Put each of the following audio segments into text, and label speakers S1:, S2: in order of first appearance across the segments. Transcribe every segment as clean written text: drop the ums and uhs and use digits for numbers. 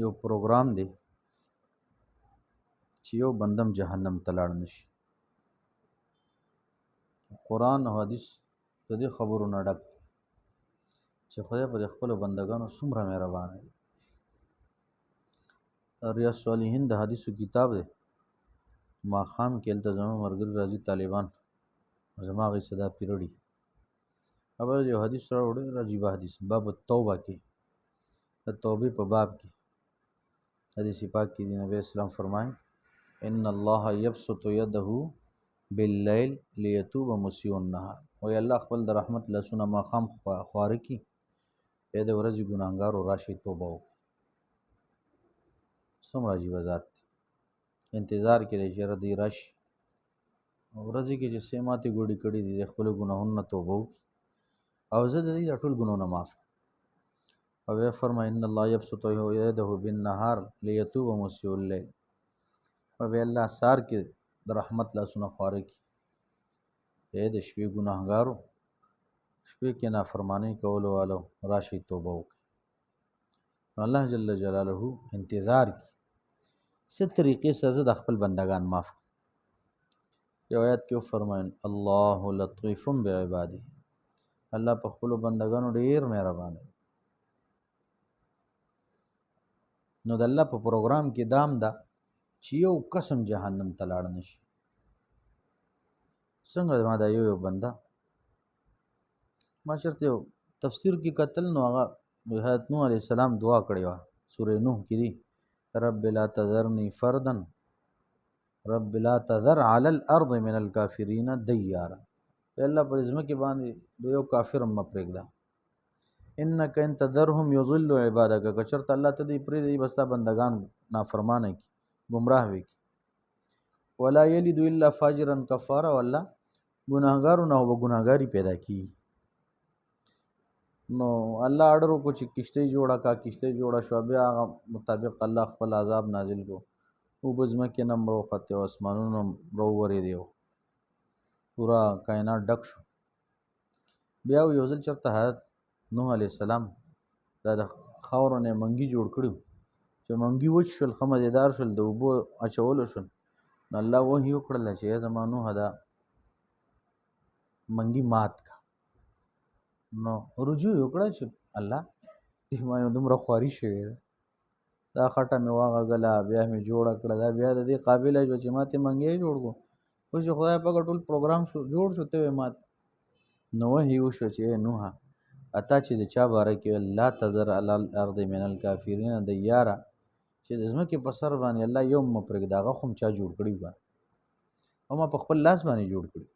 S1: یو پروګرام دی چې یو بندم جهنم ته لاړ نشي. قرآن او حدیث د دې خبرو نه ډک چې خدای په خپلو بندګانو څومره مهربان دی. ریاض الصالحین د حدیثو کتاب دی. ماښام کې هلته زما ملګري راځي طالبان، زما هغوی صدا پیرړي ابل یو حدیث راوړ، ډېر عجیبه حدیث، باب التوبه کې د توبې په باب کې حدیث پاک کې دی نبی اسلام فرمایي ان الله یبسط یده باللیل لیتوب مسیء النهار، وایي الله خپل د رحمت لاسونه ماښام خواره کړي، ای د ورځې ګناهګارو راشي توبه وکړي. څومره عجیبه ذات دی. انتظار کې دی چې یاره دی راشي ورځې کې چې څه ماتې ګوډې کړي دي د خپلو ګناهونو نه توبه وکړي او زه د دې دا ټول ګناهونه معاف کړم. او بیا فرمایي ان الله یبسط یده بالنهار لیتوب مسیء اللیل، او بیا الله سار کې د رحمت لاسونه خواره کړي، ای د شپې ګناهګارو، شپې کې نافرمانۍ کولو والو راشي توبه وکړي. الله جل جلاله انتظار کړي څه طریقې سره زه د خپل بندگان معاف کړم. یو آیات کې فرمایل الله لطیف بعباده، الله په خپلو بندگانو ډېر مهربان دی. نو د الله په پروګرام کې دام ده چې یو قسم جهنم ته لاړ نشي. څنګه ما دا یو بنده ما چېرته یو تفسیر کې کتل، نو هغه حضرت نوح علیه السلام دعا کړې وه، سورې نوح کې دی رب لا تذرنی فردا رب لا تذر علی الارض من الکافرین دیارا، الله په ځمکې باندې د یو کافر هم مه پرېږده، انک ان تذرهم یضل عبادک، که چېرته الله ته دې پرېږدي بس ستا بندګان نافرمانه کړي، ګمراه وکړي. ولا یلد الا فاجرا کفارا، والله ګناهګارو نه به ګناهګاري پیدا کېږي. نو الله اډر وکړو چې کشتۍ جوړه کا، کشتۍ جوړه شوه، بیا هغه مطابق الله خپل عذاب نازل کړو، اوبه ځمکې نه هم راوختې او اسمانونه هم راوورېدې، پوره کائنات ډک شو. بیا یو ځل چېرته حضرت نوح علیه السلام دا د خاورو نه منګي جوړ کړي، چې منګي وچ شول، ښه مزېدار شول، د اوبو اچولو شول، نو الله وحي وکړله چې ای زما نوحه دا منګي مات کا. نو رجوع یې وکړه چې الله دې باندې دومره خواري شوې ده، دا خټه مې واغږله بیا مې جوړه کړه، دا بیا د دې قابله شوه چې ما ته منګی جوړ کړو، اوس چې خدای پاک ټول پروګرام شو جوړ شو ته یې مات. نو وحي وشو چې ای نوحه اتا چې د چا باره کې لا تذر علی الارض من الکافرین دیارا، چې د ځمکې په سر باندې الله یو مه پرېږده، هغه خو هم چا جوړ کړي به او ما په خپل لاس باندې جوړ کړي،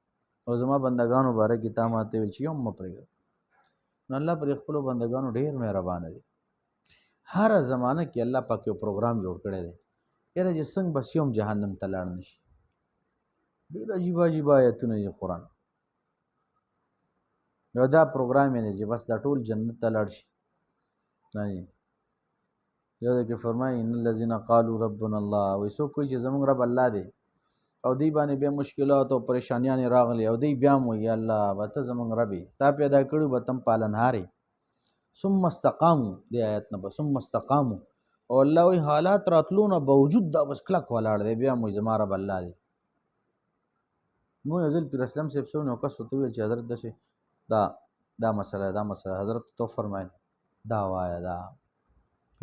S1: او زما بندګانو باره کې تا ماته ویل چې یو مه پرېږده. نو الله پر خپلو بندګانو ډېر مهربانه دی. هر زمانه کې الله پاک یو پروګرام جوړ کړی دی، یاره چې څنګه بس یو هم جهنم ته لاړ نشي. ډېر عجیب عجیب آیتونه دي قرآن، یو دا پروګرام یې دی چې بس دا ټول جنت ته لاړ شي. یو ځای کې فرمایي ان الذین قالوا ربنا الله، وایي څوک کوي چې زموږ رب الله دی او دی باندې بیا مشکلات او پریشانیانې راغلي او دی بیا هم وایي الله به ته زموږ رب یې، تا پیدا کړي به تم پالنهار یې، ثم استقاموا، دې آیت نه به ثم استقاموا، او الله وایي حالات راتلو نه باوجود دا بس کلک ولاړ دی، بیا هم وایي زما رب الله دی. نو یو ځل پیر اسلم صاحب سو نو کس ورته وویل چې حضرت داسې دا مسله حضرت تو فرمایل دا وایه دا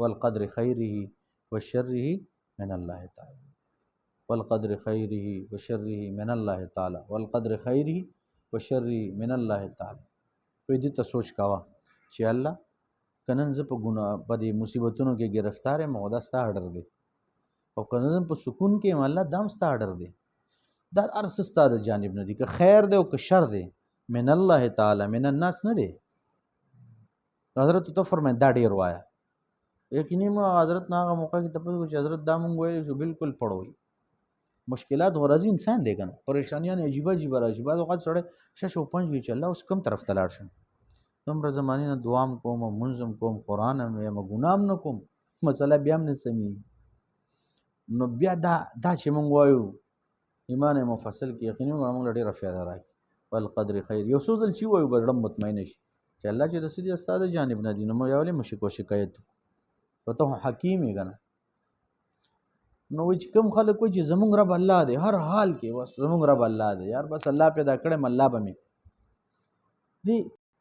S1: والقدر خیره وشره من الله تعالی، والقدر خیره وشره من الله تعالی، والقدر خیره وشره من الله تعالی. وایي دې ته سوچ کوه چې الله که نن زه په دې مصیبتونو کې ګرفتار یم، او دا ستا اډر دی، او که نن په سکون کې یم الله دا هم ستا اډر دی، دا هر څه ستا د جانب نه دي، که خیر دی او که شر دی من الله تعالی من الناس نه دی. حضرت ته فرمایي دا ډېر وایه. یقیني ما حضرت نه هغه موقع کې تپوس وکړو چې حضرت دا مونږ ویل چې بالکل پړوي مشکلات غرضي انسان دی که نه، پریشانیان عجیبه عجیبه راشي، بعض اوقات سړی شش او پنج وي چې الله اوس کوم طرف ته لاړ شم، دومره زمانې نه دعا هم کوم مونځ هم کوم قرآن هم یم ګناه هم نه کوم، مسله بیا هم نه سمېږي. نو بیا دا چې مونږ وایو ایمان مفصل کې یقیني موږ له ډېره فایده راکړي. والقدر خیر یو څو ځل چې وایو به زړه مطمئنه شي چې الله چې د سدي ستا د جانب نه دي، نو موږ یو ولې مشک و شکایت او ته حکیم یې که نه. نو وایي چې کوم خلک وایي چې زمونږ رب الله دی، هر حال کې بس زمونږ رب الله دی، یار بس الله پیدا کړی الله به مې دی.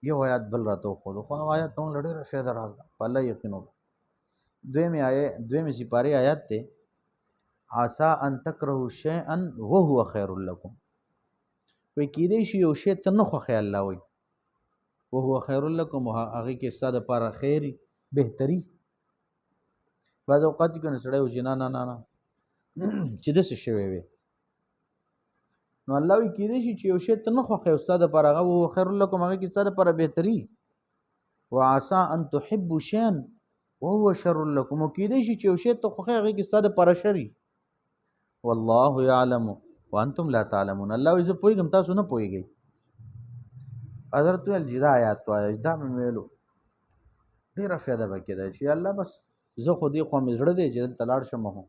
S1: یو آیات بل راته وښودو، خو هغه آیات ته موږ له ډېره فایده راغله، په الله یقین وکړه. دویمې سپارې آیات دی، عسا ان تکرهوا شیئا وهو خیر لکم. وایي کیدای شي یو شی ته نه خوښې الله وایي وهو خیر لکم، هغې کې ستا دپاره خیر بهتري. بعض اوقات کې کنه سړی و چې نه نه نه نه چې داسې شوی وي، نو الله وایي کیدای شي چې یو شی ته نه خوښې او ستا دپاره هغه وهو خیر لکم، هغې کې ستا دپاره بهتري. وعسا ان تحبوا شیئا وهو شر لکم، او کیدای شي چې یو شی ته خوښې هغې کې ستا دپاره شر وي. والله یعلم وانتم لا تعلمون. الله وایي زه پوهېږم تاسو نه پوهېږئ. حضرت ویل چې دا آیات وایه، دا مې ویلو ډېره فایده به کېده چې الله بس زه خو دې خوا مې زړه دی چې دلته لاړ شم، خو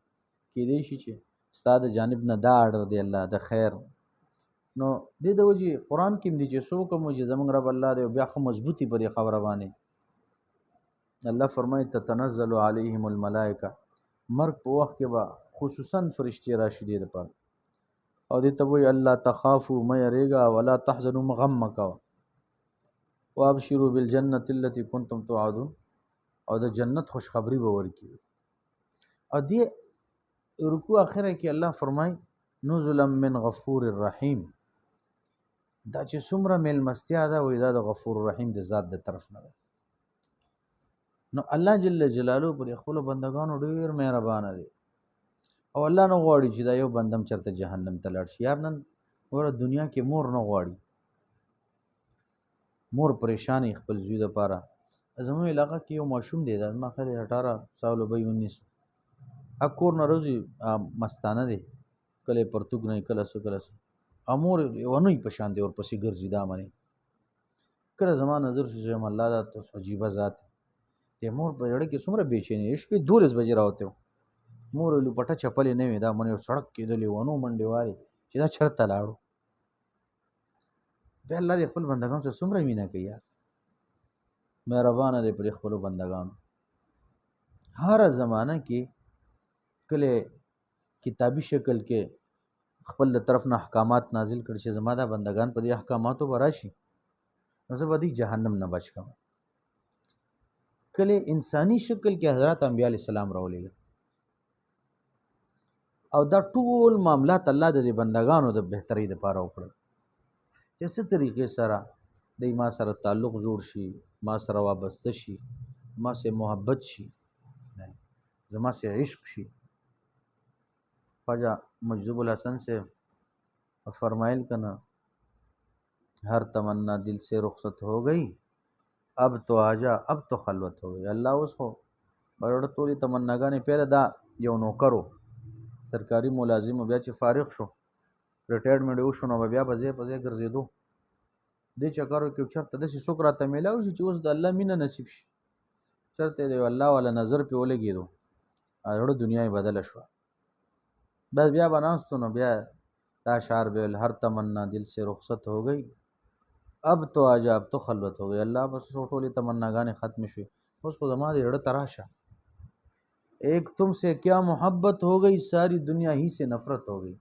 S1: کیدای شي چې ستا د جانب نه دا اډر دی الله د خیر. نو دې د وجې قرآن کې هم دي چې څوک هم چې زمونږ رب الله دی، بیا ښه مضبوطي په دې خبره باندې. الله فرمایي تتنزل علیهم الملائکه، مرګ په وخت کې به خصوصا فرشتې راشي دې دپاره، او دې ته وایي الله تخافوا مه یریږه ولا تحزنوا مه غم مه کوه، وابشروا بالجنة التي كنتم توعدون، او د جنت خوشخبری به ورکړي. او دې رکوع اخره کې الله فرمایي نزلا من غفور الرحیم، دا چې څومره میلمستیا ده وایي دا د غفور الرحیم د ذات د طرف نه ده. نو الله جل جلاله پر خپلو بندګانو ډېر مهربانه دی، او الله نه غواړي چې دا یو بندم چېرته جهنم ته لاړ شي. یار نن وره دنیا کې مور نه غواړي، مور پریشانې خپل زوی دپاره. زموږ علاقه کې یو ماشوم دی، دا زما خیال 18 سال وبی 19 کور نه روزي مستانه دی، کله پرتوګ نه کله څه کله څه، امور ونوي په شان دی ورپسې ګرځي. دا منې کله زما نظر شي چې الله دا تاسو عجیبه ذات دی. مور په زړه کې څومره بېچینې، شپې 12 بجې راوتی و، مور لپټه چپلې نه وي، دا منې سړک کېدلې ونو منډې والې چې دا چېرته لاړو. بیا الله دې خپل بندګانو سره څومره مینه کوي، یار مهربانه دی پر خپلو بندګانو. هره زمانه کې کله کتابي شکل کې خپل د طرف نه احکامات نازل کړي چې زما دا بندګان په دې احکاماتو به راشي، نو زه به دې جهنم نه بچ کړم. کله انساني شکل کې حضرت انبیاء علیه السلام راولېږل، او دا ټول معاملات الله د دې بندګانو د بهترۍ دپاره وکړل چې څه طریقې سره دی ما سره تعلق جوړ شي، ما سره وابسته شي، ما سره محبت شي، زما سره عشق شي. خواجہ مجذوب الحسن سے فرمائل کنا ہر تمنا دل سے رخصت ہو گئی، اب تو آجا اب تو خلوت ہو گئی. الله اوس خو بڑا ټولې تمناګانې پیدا دا یو نوکرو سرکاري ملازم بیا چې فارغ شو ریټایرمنټ وشو نو بیا په ځای ګرځېدو. دې چکرو کې چېرته داسې څوک راته میلاو شي چې اوس د الله مینه نصیب شي، چېرته د الله والا نظر پې ولګېدو، زړه دنیا یې بدله شوه. بس بیا به ناستو نو بیا دا شعر به هر تمنا دل سے رخصت ہو گئی، اب تو آجا اب تو خلوت ہو گئی. الله بس ټولې تمناګانې ختم شوې، اوس خو زما د زړه ته راشه. ایک تم سے کیا محبت ہو گئی، ساری دنیا ہی سے نفرت ہو گئی.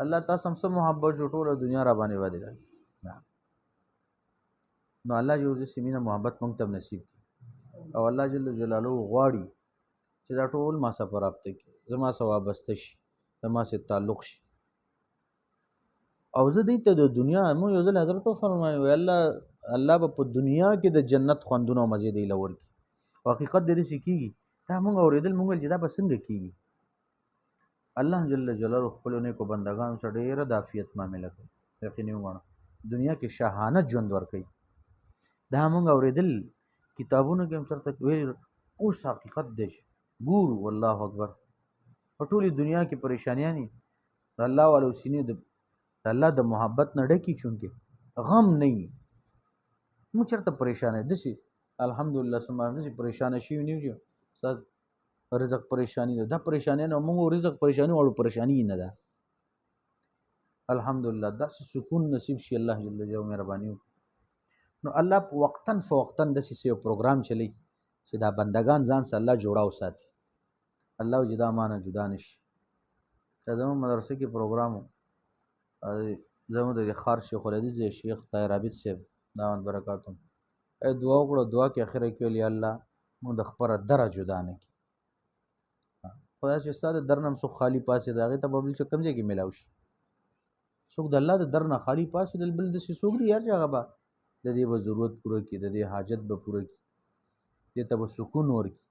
S1: الله تاسو هم څه محبت جو ټوله دنیا را باندې بدلوي. نو الله جو دې مینه محبت مونږ ته نصیب کړي، او الله جل جلاله غواړي چې دا ټول ما سره رابطه کړي، زما سره وابسته شي، زما سره تعلق شي. او زه دې ته د دنیا مو یو ځل حضرت فرمایي وی الله به په دنیا کې د جنت خوندونه او مزې دی لور کی. حقیقت دې څه کیږي دا مونږ اورېدل مونږ چې دا به څنګه کیږي. الله جل جلاله خپل نیکو بندگانو سره ډېره د عافیت معامله کوي، یقیني وګڼه دنیا کې شاهانه ژوند ورکوي. دا مونږ اورېدل کتابونو کې هم چېرته ویل، اوس حقیقت دی ګورو. والله اکبر په ټولې دنیا کې پریشانیانې د الله والو سینې د الله د محبت نه ډکي، چونکې غم نه وي. موږ چېرته پریشانه داسې الحمدلله سمه داسې پریشانه شوي نه یو استاد رزق پریشانی ده، دا پریشانی نه موږ رزق پریشانی واړو پریشانی نه ده. الحمدلله داسې سکون نصیب شي الله جل جلاله مهرباني. نو الله وقتاً فوقتاً داسې یو پروګرام چلی چې دا بندگان ځان سره الله جوړاو ساتي. الله وایي دا مانه جدا نشي. دا زموږ مدرسه کې پروګرام و، زموږ د خار شیخ الحدیث شیخ طاهر عابد صاحب دامت برکاتهم دعا وکړه. دعا کې اخره کې ویلي الله موږ د خپله دره جدا نه کړي. خدای چې ستا د در نه هم څوک خالي پاسېد هغې ته به بل څه کوم ځای کې میلاو شي. څوک د الله د در نه خالي پاسېدل بل داسې څوک دی هر هغه به د دې به ضرورت پوره کړي، د دې حاجت به پوره کړي، دې ته به سکون ورکړي.